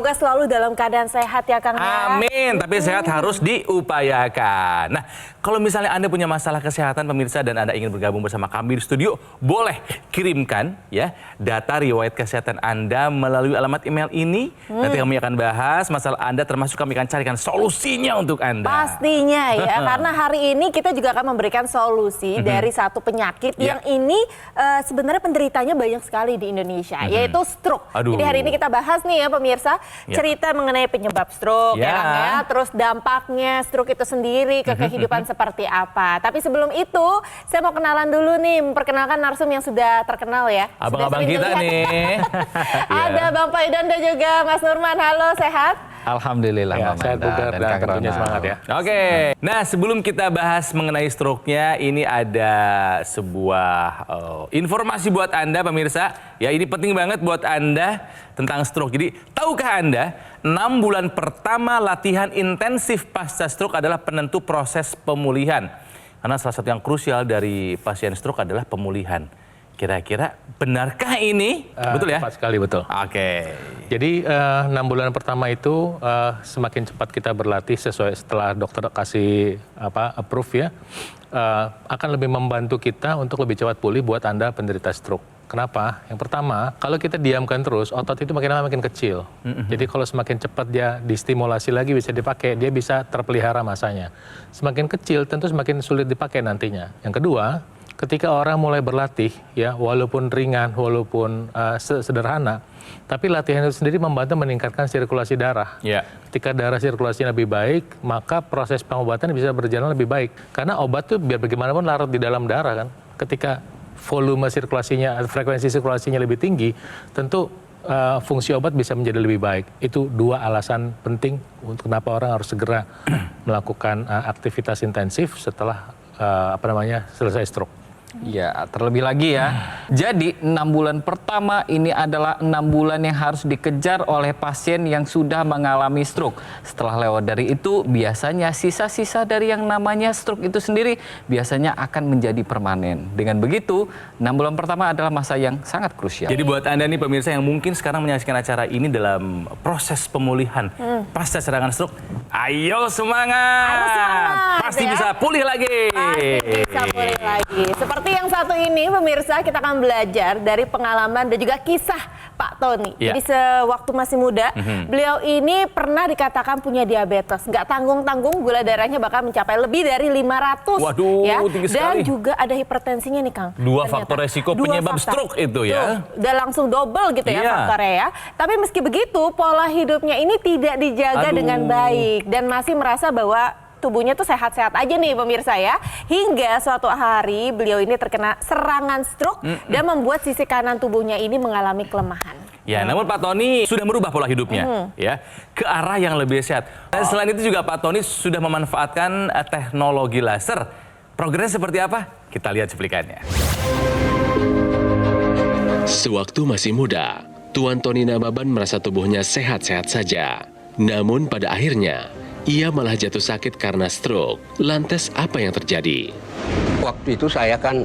Semoga selalu dalam keadaan sehat ya Kang ya. Amin, tapi sehat harus diupayakan. Nah, kalau misalnya Anda punya masalah kesehatan pemirsa dan Anda ingin bergabung bersama kami di studio, boleh kirimkan ya data riwayat kesehatan Anda melalui alamat email ini. Nanti kami akan bahas masalah Anda, termasuk kami akan carikan solusinya untuk Anda. Pastinya ya, karena hari ini kita juga akan memberikan solusi dari satu penyakit yang ini sebenarnya penderitanya banyak sekali di Indonesia, yaitu stroke. Jadi hari ini kita bahas nih ya pemirsa, cerita mengenai penyebab stroke ya, terus dampaknya stroke itu sendiri ke kehidupan seperti apa. Tapi sebelum itu, saya mau kenalan dulu nih, memperkenalkan narsum yang sudah terkenal ya. Abang-abang kita nih. Ada Bang Paidan dan juga Mas Nurman. Halo, sehat? Alhamdulillah, ya, sehat bugar dan tentunya semangat ya. Oke. Nah, sebelum kita bahas mengenai stroke-nya, ini ada sebuah informasi buat Anda pemirsa. Ya, ini penting banget buat Anda tentang stroke. Jadi, tahukah Anda 6 bulan pertama latihan intensif pasca stroke adalah penentu proses pemulihan. Karena salah satu yang krusial dari pasien stroke adalah pemulihan. Kira-kira benarkah ini? Betul ya? Tepat sekali, betul. Oke. Jadi 6 bulan pertama itu semakin cepat kita berlatih sesuai setelah dokter kasih approve ya, akan lebih membantu kita untuk lebih cepat pulih buat Anda penderita stroke. Kenapa? Yang pertama, kalau kita diamkan terus, otot itu makin lama makin kecil. Jadi kalau semakin cepat dia distimulasi lagi bisa dipakai, dia bisa terpelihara masanya. Semakin kecil tentu semakin sulit dipakai nantinya. Yang kedua, ketika orang mulai berlatih, ya walaupun ringan, walaupun sederhana, tapi latihan itu sendiri membantu meningkatkan sirkulasi darah. Ketika darah sirkulasinya lebih baik, maka proses pengobatan bisa berjalan lebih baik. Karena obat tuh biar bagaimanapun larut di dalam darah kan. Ketika volume sirkulasinya, frekuensi sirkulasinya lebih tinggi, tentu fungsi obat bisa menjadi lebih baik. Itu dua alasan penting untuk kenapa orang harus segera melakukan aktivitas intensif setelah selesai stroke. Ya, terlebih lagi ya. Jadi 6 bulan pertama ini adalah 6 bulan yang harus dikejar oleh pasien yang sudah mengalami stroke. Setelah lewat dari itu, biasanya sisa-sisa dari yang namanya stroke itu sendiri biasanya akan menjadi permanen. Dengan begitu, 6 bulan pertama adalah masa yang sangat krusial. Jadi buat Anda nih pemirsa yang mungkin sekarang menyaksikan acara ini dalam proses pemulihan pasca serangan stroke, ayo semangat! Pasti ya? bisa pulih lagi. Pasti bisa pulih lagi. Seperti yang satu ini pemirsa, kita akan belajar dari pengalaman dan juga kisah Pak Tony. Jadi sewaktu masih muda, beliau ini pernah dikatakan punya diabetes. Nggak tanggung-tanggung, gula darahnya bakal mencapai lebih dari 500. Waduh, ya. tinggi sekali. Dan juga ada hipertensinya nih Kang. Dua faktor resiko penyebab stroke itu ya. Udah langsung double gitu ya faktornya ya. Tapi meski begitu, pola hidupnya ini tidak dijaga dengan baik. Dan masih merasa bahwa tubuhnya tuh sehat-sehat aja nih pemirsa ya. Hingga suatu hari beliau ini terkena serangan stroke dan membuat sisi kanan tubuhnya ini mengalami kelemahan. Ya, namun Pak Tony sudah merubah pola hidupnya ya ke arah yang lebih sehat. Dan selain itu juga Pak Tony sudah memanfaatkan teknologi laser. Progresnya seperti apa? Kita lihat cuplikannya. Sewaktu masih muda, Tuan Tony Nababan merasa tubuhnya sehat-sehat saja. Namun pada akhirnya ia malah jatuh sakit karena stroke. Lantas apa yang terjadi? Waktu itu saya kan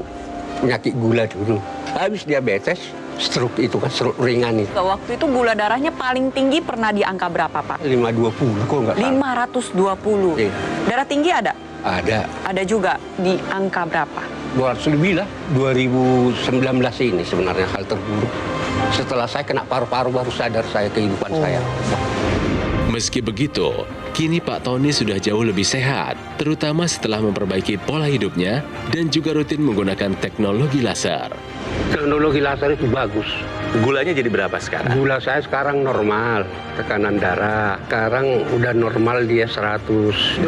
penyakit gula dulu. Habis diabetes, stroke itu kan stroke ringan itu. Waktu itu gula darahnya paling tinggi pernah di angka berapa Pak? 520 kok nggak salah. 520. Iya. Darah tinggi ada? Ada. Ada juga di angka berapa? 200 lebih lah. 2019 ini sebenarnya hal terburuk. Setelah saya kena paru-paru baru sadar saya kehidupan saya. Meski begitu, kini Pak Tony sudah jauh lebih sehat, terutama setelah memperbaiki pola hidupnya dan juga rutin menggunakan teknologi laser. Teknologi laser itu bagus. Gulanya jadi berapa sekarang? Gula saya sekarang normal, tekanan darah. Sekarang udah normal dia 120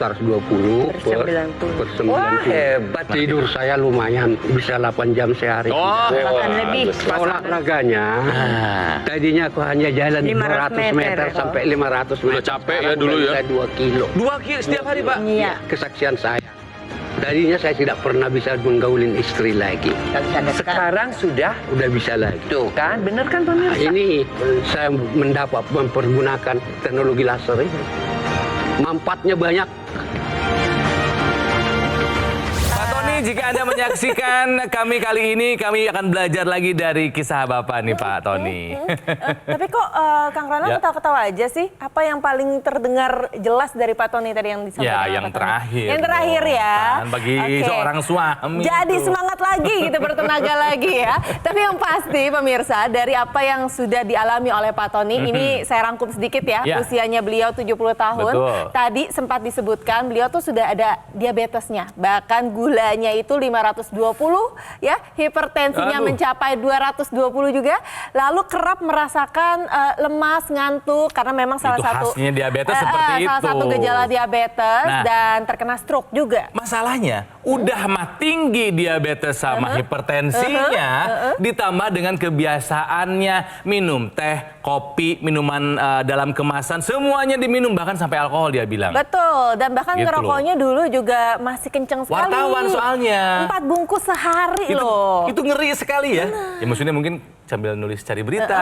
per 90. Wah, hebat. Tidur saya lumayan, bisa 8 jam sehari. Bahkan lebih. Olahraganya, tadinya aku hanya jalan 500 meter sampai 500 meter. Udah capek ya dulu ya? 2 kilo. 2 kilo setiap hari Pak? Iya. Kesaksian saya. Tadinya saya tidak pernah bisa menggaulin istri lagi. Sekarang sudah bisa lagi. tuh kan, bener kan pemirsa? Ini saya mendapat mempergunakan teknologi laser ini. Manfaatnya banyak. jika Anda menyaksikan kami kali ini, kami akan belajar lagi dari kisah Bapak nih Pak Tony. Tapi kok Kang Ronald Ya. ketawa-ketawa aja sih? Apa yang paling terdengar jelas dari Pak Tony tadi yang disampaikan? Ya, oleh yang Pak Tony? terakhir. Yang terakhir ya. Kan, bagi Oke. seorang suami. Jadi itu. semangat lagi gitu, bertenaga lagi ya. Tapi yang pasti pemirsa, dari apa yang sudah dialami oleh Pak Tony, ini saya rangkum sedikit ya. Ya. Usianya beliau 70 tahun. Betul. Tadi sempat disebutkan beliau tuh sudah ada diabetesnya. Bahkan gulanya itu 520 ya, hipertensinya Aduh. mencapai 220 juga. Lalu kerap merasakan lemas, ngantuk karena memang salah Itu satu khasnya diabetes seperti salah itu. satu gejala diabetes Nah. dan terkena stroke juga. Masalahnya, udah mah tinggi diabetes sama hipertensinya, ditambah dengan kebiasaannya minum teh, kopi, minuman dalam kemasan, semuanya diminum, bahkan sampai alkohol dia bilang. Betul, dan bahkan Gitu ngerokoknya dulu juga masih kenceng sekali. Wartawan soalnya. 4 bungkus sehari loh. Itu ngeri sekali ya. Ya maksudnya mungkin sambil nulis cari berita.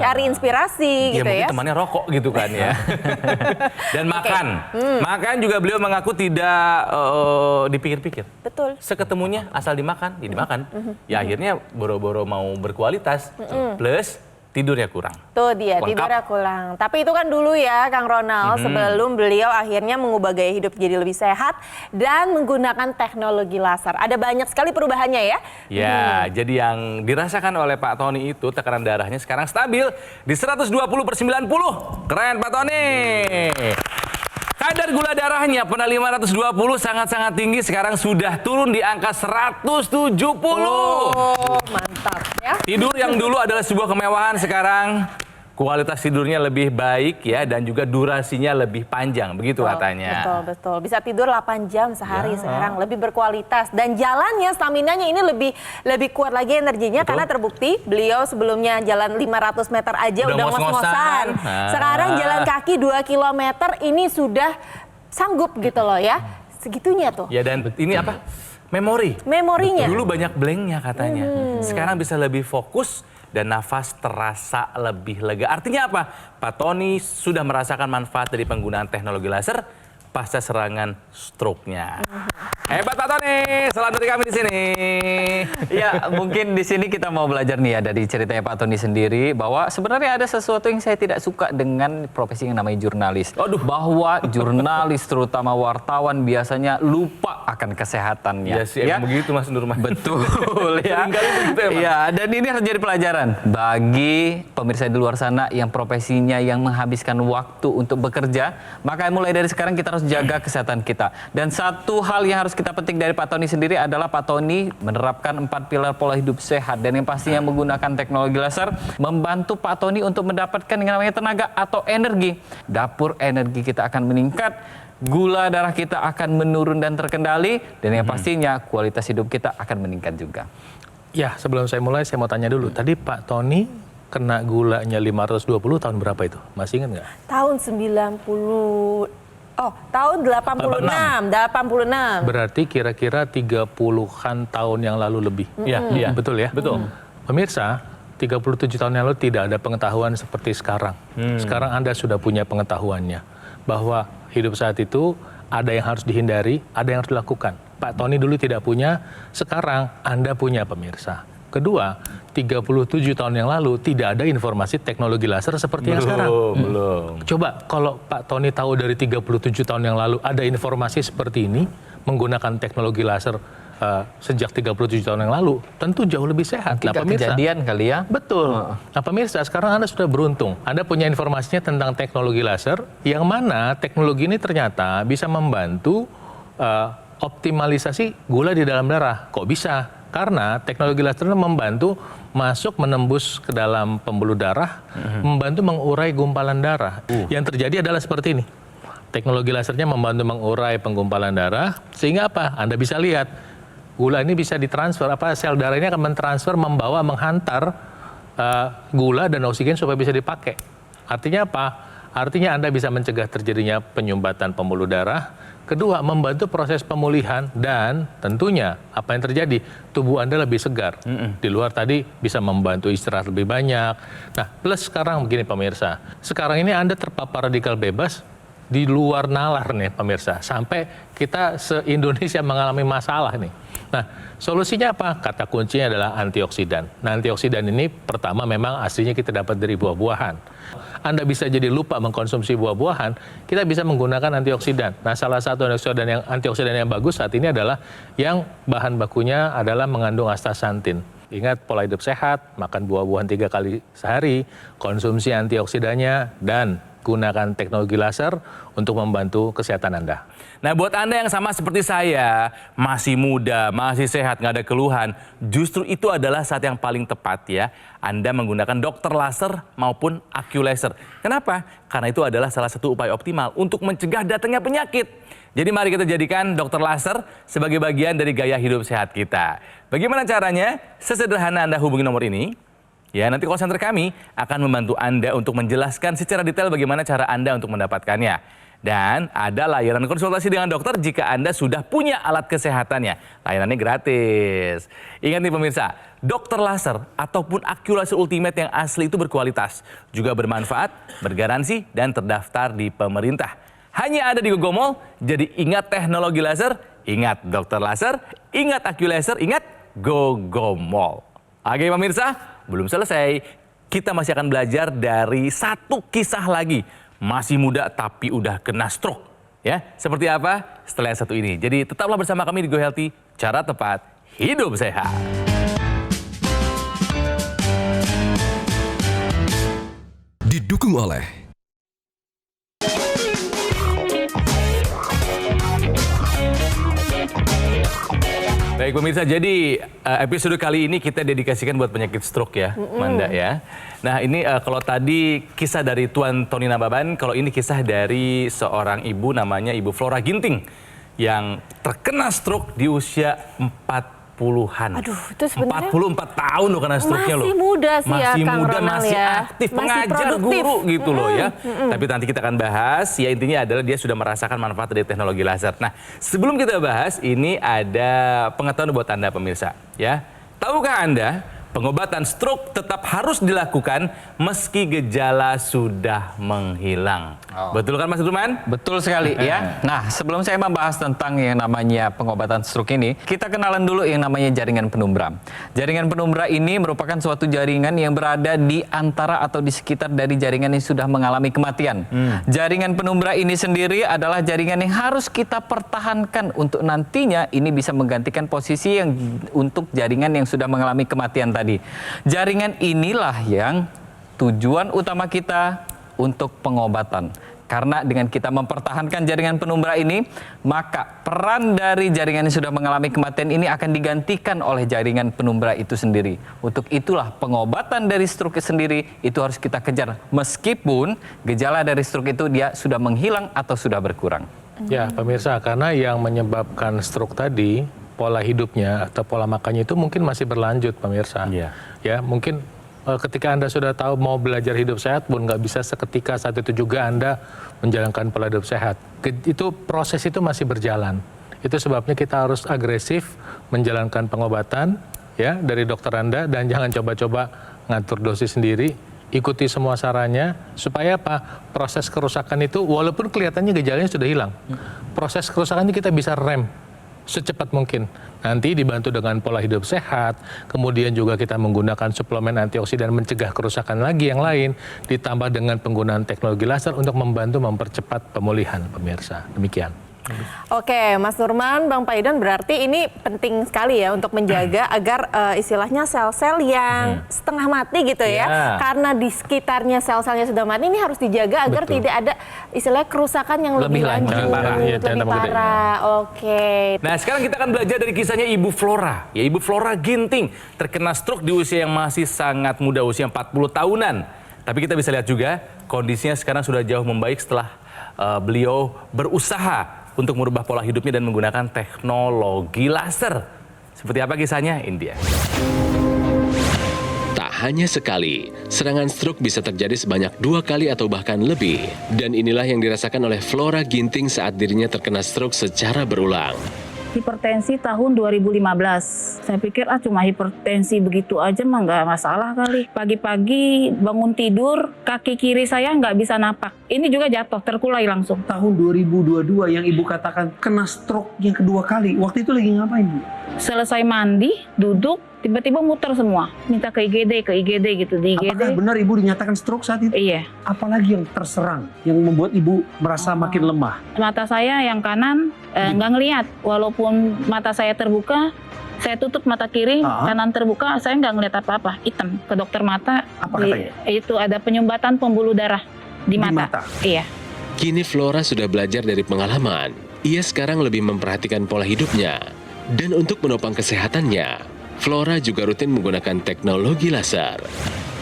Cari inspirasi gitu mungkin ya. temannya rokok gitu kan ya. Dan makan. Makan juga beliau mengaku tidak dipikir-pikir. Betul. Seketemunya asal dimakan, ya dimakan. Ya akhirnya boro-boro mau berkualitas. Plus tidurnya kurang. Tuh dia, Lengkap. tidurnya kurang. Tapi itu kan dulu ya Kang Ronald, sebelum beliau akhirnya mengubah gaya hidup jadi lebih sehat dan menggunakan teknologi laser. Ada banyak sekali perubahannya ya. Ya, jadi yang dirasakan oleh Pak Tony itu tekanan darahnya sekarang stabil di 120/90. Keren Pak Tony. Kadar gula darahnya pernah 520, sangat-sangat tinggi, sekarang sudah turun di angka 170. Oh, mantap ya. Tidur yang dulu adalah sebuah kemewahan, sekarang kualitas tidurnya lebih baik ya, dan juga durasinya lebih panjang, begitu katanya. Betul. Bisa tidur 8 jam sehari sekarang, lebih berkualitas. Dan jalannya, staminanya ini lebih kuat lagi energinya. Karena terbukti beliau sebelumnya jalan 500 meter aja Udah udah ngos-ngosan. ngos-ngosan. Sekarang jalan kaki 2 kilometer ini sudah sanggup gitu loh ya. Segitunya tuh. Ya, dan ini apa? Memorinya. Dulu banyak blanknya katanya. Sekarang bisa lebih fokus dan nafas terasa lebih lega. Artinya apa? Pak Tony sudah merasakan manfaat dari penggunaan teknologi laser pasca serangan stroke-nya. Hebat Pak Tony, selamat dari kami di sini. Ya, mungkin di sini kita mau belajar nih ya dari ceritanya Pak Tony sendiri bahwa sebenarnya ada sesuatu yang saya tidak suka dengan profesi yang namanya jurnalis. Bahwa jurnalis terutama wartawan biasanya lupa akan kesehatannya. Ya sih, emang begitu Mas Nurman. Betul ya. Seringkali begitu emang. Ya, dan ini harus jadi pelajaran bagi pemirsa di luar sana yang profesinya yang menghabiskan waktu untuk bekerja. Maka mulai dari sekarang kita harus jaga kesehatan kita. Dan satu hal yang harus kita petik dari Pak Tony sendiri adalah Pak Tony menerapkan 4 pilar pola hidup sehat, dan yang pastinya menggunakan teknologi laser membantu Pak Tony untuk mendapatkan yang namanya tenaga atau energi. Dapur energi kita akan meningkat, gula darah kita akan menurun dan terkendali, dan yang pastinya kualitas hidup kita akan meningkat juga. Ya, sebelum saya mulai, saya mau tanya dulu. Tadi Pak Tony kena gulanya 520 tahun berapa itu? Masih ingat nggak? Tahun 90... Oh, tahun 86. Berarti kira-kira 30-an tahun yang lalu lebih. Iya. Betul ya? Betul. Pemirsa, 37 tahun yang lalu tidak ada pengetahuan seperti sekarang. Sekarang Anda sudah punya pengetahuannya. Bahwa hidup saat itu ada yang harus dihindari, ada yang harus dilakukan. Pak Tony dulu tidak punya, sekarang Anda punya pemirsa. Kedua, 37 tahun yang lalu tidak ada informasi teknologi laser seperti yang sekarang. Belum. Coba kalau Pak Tony tahu dari 37 tahun yang lalu ada informasi seperti ini, menggunakan teknologi laser sejak 37 tahun yang lalu, tentu jauh lebih sehat. Nah, kejadian kali ya. Betul. Nah pemirsa, sekarang Anda sudah beruntung. Anda punya informasinya tentang teknologi laser, yang mana teknologi ini ternyata bisa membantu optimalisasi gula di dalam darah. Kok bisa? Karena teknologi laser membantu masuk menembus ke dalam pembuluh darah, membantu mengurai gumpalan darah. Yang terjadi adalah seperti ini. Teknologi lasernya membantu mengurai penggumpalan darah, sehingga apa? Anda bisa lihat, gula ini bisa ditransfer, sel darah ini akan mentransfer, membawa, menghantar gula dan oksigen supaya bisa dipakai. Artinya apa? Artinya Anda bisa mencegah terjadinya penyumbatan pembuluh darah. Kedua, membantu proses pemulihan, dan tentunya apa yang terjadi, tubuh Anda lebih segar. Di luar tadi bisa membantu istirahat lebih banyak. Nah, plus sekarang begini pemirsa, sekarang ini Anda terpapar radikal bebas di luar nalar nih pemirsa. Sampai kita se-Indonesia mengalami masalah nih. Nah, solusinya apa? Kata kuncinya adalah antioksidan. Nah, antioksidan ini pertama memang aslinya kita dapat dari buah-buahan. Anda bisa jadi lupa mengkonsumsi buah-buahan, kita bisa menggunakan antioksidan. Nah, salah satu antioksidan yang bagus saat ini adalah yang bahan bakunya adalah mengandung astaxanthin. Ingat pola hidup sehat, makan buah-buahan 3 kali sehari, konsumsi antioksidannya, dan gunakan teknologi laser untuk membantu kesehatan Anda. Nah, buat Anda yang sama seperti saya, masih muda, masih sehat, nggak ada keluhan, justru itu adalah saat yang paling tepat ya, Anda menggunakan dokter laser maupun aku laser. Kenapa? Karena itu adalah salah satu upaya optimal untuk mencegah datangnya penyakit. Jadi mari kita jadikan dokter laser sebagai bagian dari gaya hidup sehat kita. Bagaimana caranya? Sesederhana Anda hubungi nomor ini. Ya, nanti call center kami akan membantu Anda untuk menjelaskan secara detail bagaimana cara Anda untuk mendapatkannya. Dan ada layanan konsultasi dengan dokter jika Anda sudah punya alat kesehatannya. Layanannya gratis. Ingat nih pemirsa, dokter laser ataupun aku laser ultimate yang asli itu berkualitas, juga bermanfaat, bergaransi, dan terdaftar di pemerintah. Hanya ada di Gogo Mall, jadi ingat teknologi laser, ingat dokter laser, ingat aku laser, ingat Gogo Mall. Oke pemirsa, belum selesai. Kita masih akan belajar dari satu kisah lagi. Masih muda tapi udah kena stroke. Ya, seperti apa? Setelah yang satu ini. Jadi tetaplah bersama kami di Go Healthy, cara tepat hidup sehat. Didukung oleh Baik pemirsa, jadi episode kali ini kita dedikasikan buat penyakit stroke ya, Manda ya. Nah ini kalau tadi kisah dari Tuan Tony Nababan, kalau ini kisah dari seorang ibu namanya Ibu Flora Ginting yang terkena stroke di usia 40-an. Aduh, itu sebenarnya 44 tahun loh kena stroke-nya loh. Masih muda sih ya, masih Kang muda, Ronald masih ya. aktif, Masih pengajar, produktif. guru gitu loh ya. Tapi nanti kita akan bahas, ya intinya adalah dia sudah merasakan manfaat dari teknologi laser. Nah, sebelum kita bahas, ini ada pengetahuan buat Anda pemirsa ya. Tahukah Anda, pengobatan stroke tetap harus dilakukan meski gejala sudah menghilang. Betul kan Mas Duman? Betul sekali ya. Nah, sebelum saya membahas tentang yang namanya pengobatan stroke ini, kita kenalan dulu yang namanya jaringan penumbra. Jaringan penumbra ini merupakan suatu jaringan yang berada di antara atau di sekitar dari jaringan yang sudah mengalami kematian. Jaringan penumbra ini sendiri adalah jaringan yang harus kita pertahankan untuk nantinya ini bisa menggantikan posisi yang untuk jaringan yang sudah mengalami kematian tadi. Jaringan inilah yang tujuan utama kita untuk pengobatan. Karena dengan kita mempertahankan jaringan penumbra ini, maka peran dari jaringan yang sudah mengalami kematian ini akan digantikan oleh jaringan penumbra itu sendiri. Untuk itulah pengobatan dari stroke sendiri itu harus kita kejar. Meskipun gejala dari stroke itu dia sudah menghilang atau sudah berkurang. Ya pemirsa, karena yang menyebabkan stroke tadi, pola hidupnya atau pola makannya itu mungkin masih berlanjut pemirsa. Ya mungkin ketika Anda sudah tahu mau belajar hidup sehat pun nggak bisa seketika saat itu juga Anda menjalankan pola hidup sehat. Itu proses itu masih berjalan. Itu sebabnya kita harus agresif menjalankan pengobatan ya dari dokter Anda dan jangan coba-coba ngatur dosis sendiri. Ikuti semua sarannya supaya apa? Proses kerusakan itu walaupun kelihatannya gejalanya sudah hilang. Proses kerusakannya kita bisa rem secepat mungkin. Nanti dibantu dengan pola hidup sehat, kemudian juga kita menggunakan suplemen antioksidan mencegah kerusakan lagi yang lain, ditambah dengan penggunaan teknologi laser untuk membantu mempercepat pemulihan pemirsa. Demikian. Oke, Mas Nurman, Bang Paidan, berarti ini penting sekali ya untuk menjaga agar istilahnya sel-sel yang setengah mati gitu ya. Karena di sekitarnya sel-selnya sudah mati, ini harus dijaga agar tidak ada istilahnya kerusakan yang lebih lanjut, lebih parah. Oke. Nah, sekarang kita akan belajar dari kisahnya Ibu Flora. Ya, Ibu Flora Ginting terkena stroke di usia yang masih sangat muda, usia 40 tahunan. Tapi kita bisa lihat juga kondisinya sekarang sudah jauh membaik setelah beliau berusaha untuk merubah pola hidupnya dan menggunakan teknologi laser. Seperti apa kisahnya? Ini dia. Tak hanya sekali, serangan stroke bisa terjadi sebanyak 2 kali atau bahkan lebih. Dan inilah yang dirasakan oleh Flora Ginting saat dirinya terkena stroke secara berulang. hipertensi tahun 2015. Saya pikir cuma hipertensi begitu aja mah nggak masalah kali. Pagi-pagi bangun tidur, kaki kiri saya nggak bisa napak. Ini juga jatuh, terkulai langsung. Tahun 2022 yang Ibu katakan kena stroke yang kedua kali. Waktu itu lagi ngapain, Bu? Selesai mandi, duduk, tiba-tiba muter semua. Minta ke IGD gitu. Di IGD. Apakah benar Ibu dinyatakan stroke saat itu? Iya. Apalagi yang terserang, yang membuat Ibu merasa makin lemah? Mata saya yang kanan nggak ngelihat. Walaupun mata saya terbuka, saya tutup mata kiri, kanan terbuka, saya nggak ngelihat apa-apa. Hitam. Ke dokter mata, Apa katanya? Itu ada penyumbatan pembuluh darah di mata. Iya. Kini Flora sudah belajar dari pengalaman. Ia sekarang lebih memperhatikan pola hidupnya. Dan untuk menopang kesehatannya, Flora juga rutin menggunakan teknologi laser.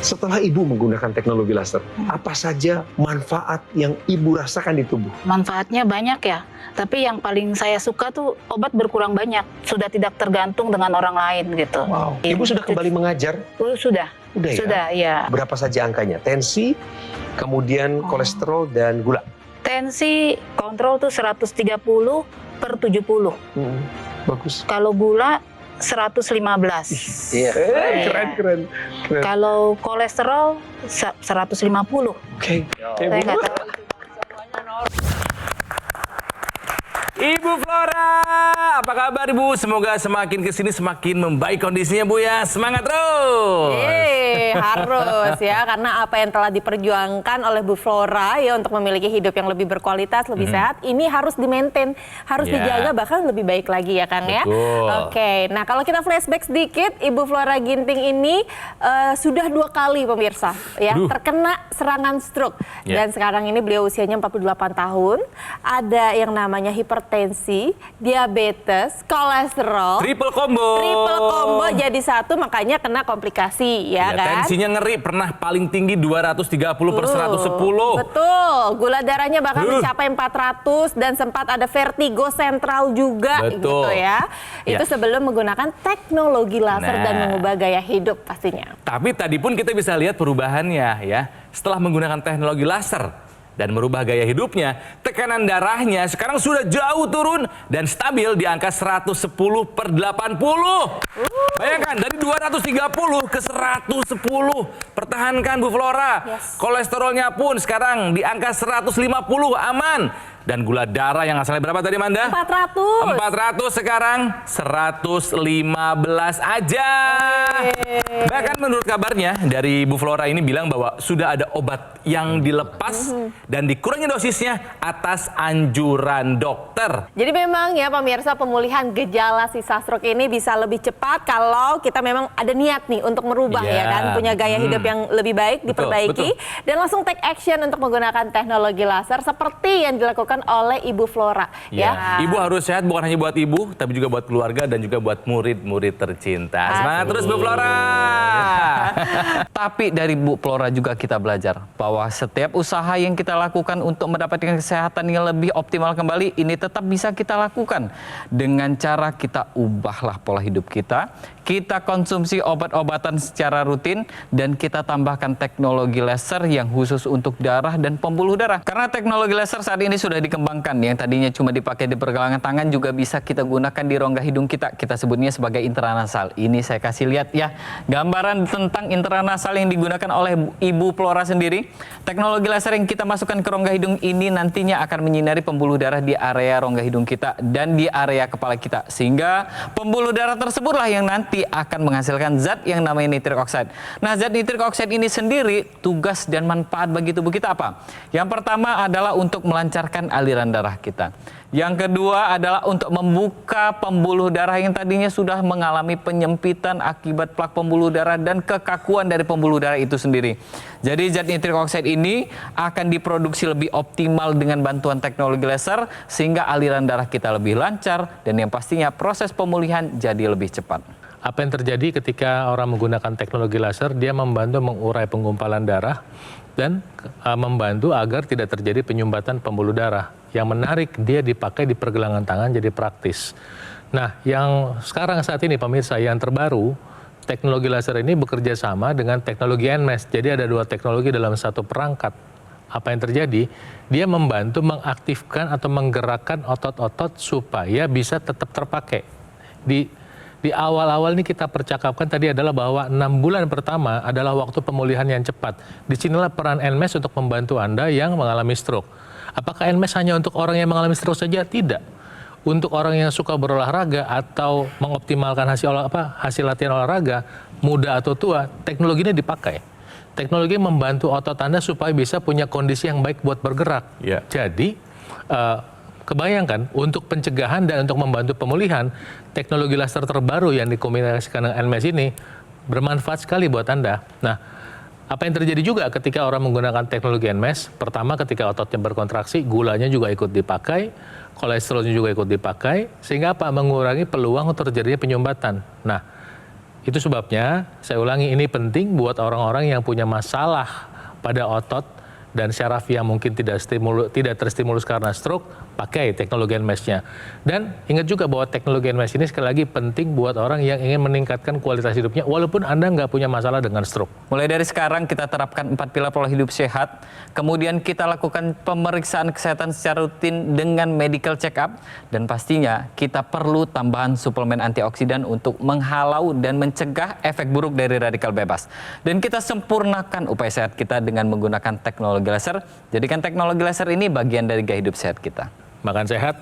Setelah Ibu menggunakan teknologi laser, apa saja manfaat yang Ibu rasakan di tubuh? Manfaatnya banyak ya, tapi yang paling saya suka tuh obat berkurang banyak. Sudah tidak tergantung dengan orang lain gitu. Wow. Ibu sudah kembali mengajar? Sudah. Udah ya? Sudah, ya. Berapa saja angkanya? Tensi, kemudian kolesterol dan gula? Tensi kontrol tuh 130/70. Bagus. Kalau gula 115. Iya. Keren. Kalau kolesterol 150. Oke. Saya nggak tahu. Ibu Flora, apa kabar Ibu? Semoga semakin kesini semakin membaik kondisinya Bu ya. Semangat terus. Harus ya, karena apa yang telah diperjuangkan oleh Bu Flora ya untuk memiliki hidup yang lebih berkualitas, lebih sehat, ini harus di-maintain, harus dijaga bahkan lebih baik lagi ya Kang ya. Oke, nah kalau kita flashback sedikit, Ibu Flora Ginting ini sudah 2 kali pemirsa ya terkena serangan stroke. Dan sekarang ini beliau usianya 48 tahun, ada yang namanya hipertensi, diabetes, kolesterol. Triple combo jadi satu, makanya kena komplikasi ya kan. Tensinya ngeri, pernah paling tinggi 230/110. Betul, gula darahnya bahkan mencapai 400 dan sempat ada vertigo sentral juga gitu ya. Itu sebelum menggunakan teknologi laser dan mengubah gaya hidup pastinya. Tapi tadi pun kita bisa lihat perubahannya ya. Setelah menggunakan teknologi laser dan merubah gaya hidupnya, tekanan darahnya sekarang sudah jauh turun dan stabil di angka 110/80. Bayangkan dari 230 ke 110. Pertahankan Bu Flora. Kolesterolnya pun sekarang di angka 150, aman. Dan gula darah yang asalnya berapa tadi Manda? 400 sekarang 115 aja. Bahkan menurut kabarnya dari Bu Flora ini bilang bahwa sudah ada obat yang dilepas dan dikurangi dosisnya atas anjuran dokter. Jadi memang ya pemirsa, pemulihan gejala sisa stroke ini bisa lebih cepat kalau kita memang ada niat nih untuk merubah ya kan, punya gaya hidup yang lebih baik, diperbaiki dan langsung take action untuk menggunakan teknologi laser seperti yang dilakukan oleh Ibu Flora ya. Ibu harus sehat bukan hanya buat ibu tapi juga buat keluarga dan juga buat murid-murid tercinta. Semangat terus Bu Flora. Tapi dari Bu Flora juga kita belajar bahwa setiap usaha yang kita lakukan untuk mendapatkan kesehatan yang lebih optimal kembali, ini tetap bisa kita lakukan dengan cara kita ubahlah pola hidup kita konsumsi obat-obatan secara rutin, dan kita tambahkan teknologi laser yang khusus untuk darah dan pembuluh darah. Karena teknologi laser saat ini sudah dikembangkan, yang tadinya cuma dipakai di pergelangan tangan juga bisa kita gunakan di rongga hidung kita. Kita sebutnya sebagai intranasal. Ini saya kasih lihat ya gambaran tentang intranasal yang digunakan oleh Ibu Flora sendiri. Teknologi laser yang kita masukkan ke rongga hidung ini nantinya akan menyinari pembuluh darah di area rongga hidung kita dan di area kepala kita, sehingga pembuluh darah tersebutlah yang nanti akan menghasilkan zat yang namanya nitrik oxide. Nah, zat nitrik oxide ini sendiri tugas dan manfaat bagi tubuh kita apa? Yang pertama adalah untuk melancarkan aliran darah kita. Yang kedua adalah untuk membuka pembuluh darah yang tadinya sudah mengalami penyempitan akibat plak pembuluh darah dan kekakuan dari pembuluh darah itu sendiri. Jadi zat nitrik oxide ini akan diproduksi lebih optimal dengan bantuan teknologi laser, sehingga aliran darah kita lebih lancar dan yang pastinya proses pemulihan jadi lebih cepat. Apa yang terjadi ketika orang menggunakan teknologi laser? Dia membantu mengurai penggumpalan darah dan membantu agar tidak terjadi penyumbatan pembuluh darah. Yang menarik, dia dipakai di pergelangan tangan, jadi praktis. Nah, yang sekarang saat ini pemirsa, yang terbaru, teknologi laser ini bekerja sama dengan teknologi NMES. Jadi ada dua teknologi dalam satu perangkat. apa yang terjadi? Dia membantu mengaktifkan atau menggerakkan otot-otot supaya bisa tetap terpakai. Di awal-awal ini kita percakapkan tadi adalah bahwa 6 bulan pertama adalah waktu pemulihan yang cepat. Disinilah peran NMES untuk membantu Anda yang mengalami stroke. Apakah NMES hanya untuk orang yang mengalami stroke saja? Tidak. Untuk orang yang suka berolahraga atau mengoptimalkan hasil latihan olahraga, muda atau tua, teknologi ini dipakai. Teknologi membantu otot Anda supaya bisa punya kondisi yang baik buat bergerak. Yeah. Jadi, kebayangkan untuk pencegahan dan untuk membantu pemulihan, teknologi laser terbaru yang dikombinasikan dengan NMES ini bermanfaat sekali buat Anda. Nah, apa yang terjadi juga ketika orang menggunakan teknologi NMES, pertama ketika ototnya berkontraksi, gulanya juga ikut dipakai, kolesterolnya juga ikut dipakai, sehingga apa? Mengurangi peluang terjadinya penyumbatan. Nah, itu sebabnya, saya ulangi, ini penting buat orang-orang yang punya masalah pada otot dan syaraf yang mungkin tidak terstimulus karena stroke, pakai teknologi NMES-nya. Dan ingat juga bahwa teknologi NMES ini sekali lagi penting buat orang yang ingin meningkatkan kualitas hidupnya walaupun Anda nggak punya masalah dengan stroke. Mulai dari sekarang kita terapkan 4 pilar pola hidup sehat, kemudian kita lakukan pemeriksaan kesehatan secara rutin dengan medical check up, dan pastinya kita perlu tambahan suplemen antioksidan untuk menghalau dan mencegah efek buruk dari radikal bebas. Dan kita sempurnakan upaya sehat kita dengan menggunakan teknologi laser. Jadikan teknologi laser ini bagian dari gaya hidup sehat kita. Makan sehat,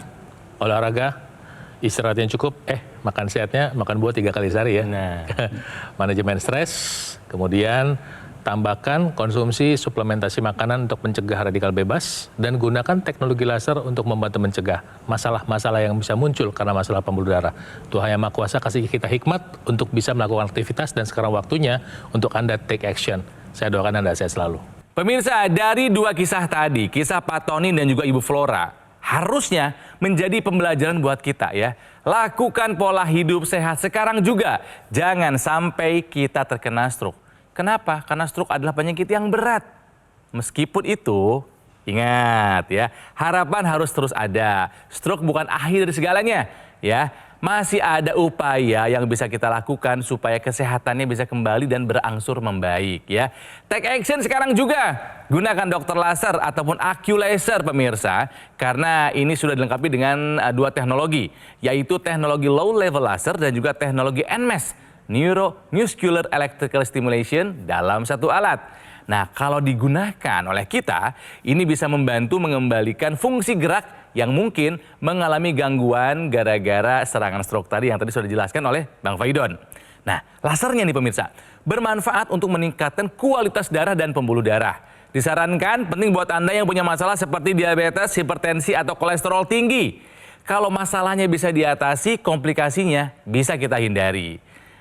olahraga, istirahat yang cukup, makan sehatnya makan buah 3 kali sehari ya. Nah. Manajemen stres, kemudian tambahkan konsumsi suplementasi makanan untuk mencegah radikal bebas, dan gunakan teknologi laser untuk membantu mencegah masalah-masalah yang bisa muncul karena masalah pembuluh darah. Tuhan Yang Maha Kuasa kasih kita hikmat untuk bisa melakukan aktivitas, dan sekarang waktunya untuk Anda take action. Saya doakan Anda sehat selalu. Pemirsa, dari 2 kisah tadi, kisah Pak Tony dan juga Ibu Flora, harusnya menjadi pembelajaran buat kita ya. Lakukan pola hidup sehat sekarang juga. Jangan sampai kita terkena stroke. Kenapa? Karena stroke adalah penyakit yang berat. Meskipun itu, ingat ya, harapan harus terus ada. Stroke bukan akhir dari segalanya ya. Masih ada upaya yang bisa kita lakukan supaya kesehatannya bisa kembali dan berangsur membaik ya. Take action sekarang juga. Gunakan dokter laser ataupun AccuLaser pemirsa, karena ini sudah dilengkapi dengan 2 teknologi, yaitu teknologi low level laser dan juga teknologi NMES, Neuromuscular Electrical Stimulation, dalam satu alat. Nah, kalau digunakan oleh kita, ini bisa membantu mengembalikan fungsi gerak yang mungkin mengalami gangguan gara-gara serangan stroke tadi yang tadi sudah dijelaskan oleh Bang Faidon. Nah, lasernya nih pemirsa, bermanfaat untuk meningkatkan kualitas darah dan pembuluh darah. Disarankan penting buat Anda yang punya masalah seperti diabetes, hipertensi, atau kolesterol tinggi. Kalau masalahnya bisa diatasi, komplikasinya bisa kita hindari.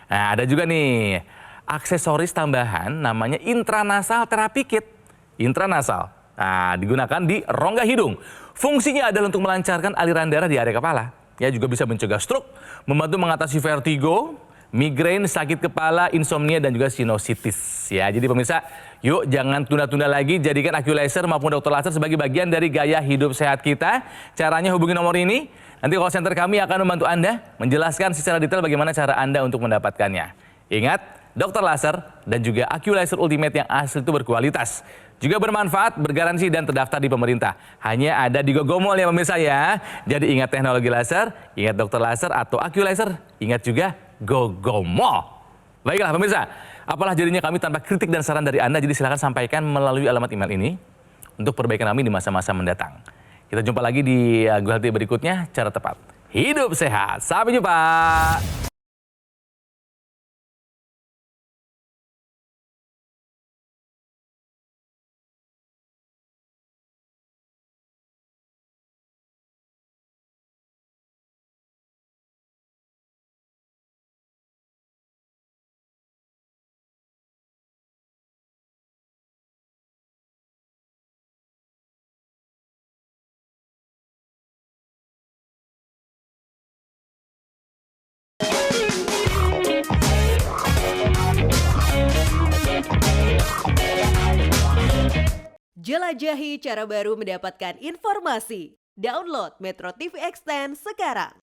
Nah, ada juga nih aksesoris tambahan namanya intranasal terapi kit. Intranasal. Nah, digunakan di rongga hidung. Fungsinya adalah untuk melancarkan aliran darah di area kepala. Ya, juga bisa mencegah stroke, membantu mengatasi vertigo, migrain, sakit kepala, insomnia, dan juga sinusitis. Ya, jadi pemirsa, yuk jangan tunda-tunda lagi, jadikan AccuLaser maupun dokter laser sebagai bagian dari gaya hidup sehat kita. Caranya hubungi nomor ini. Nanti call center kami akan membantu Anda menjelaskan secara detail bagaimana cara Anda untuk mendapatkannya. Ingat, dokter laser dan juga AccuLaser Ultimate yang asli itu berkualitas. Juga bermanfaat, bergaransi, dan terdaftar di pemerintah. Hanya ada di GoGo Mall ya pemirsa ya. Jadi ingat teknologi laser, ingat dokter laser atau AccuLaser, ingat juga GoGo Mall. Baiklah pemirsa, apalah jadinya kami tanpa kritik dan saran dari Anda, jadi silakan sampaikan melalui alamat email ini untuk perbaikan kami di masa-masa mendatang. Kita jumpa lagi di Gulati berikutnya, cara tepat hidup sehat. Sampai jumpa. Jelajahi cara baru mendapatkan informasi. Download Metro TV Extend sekarang.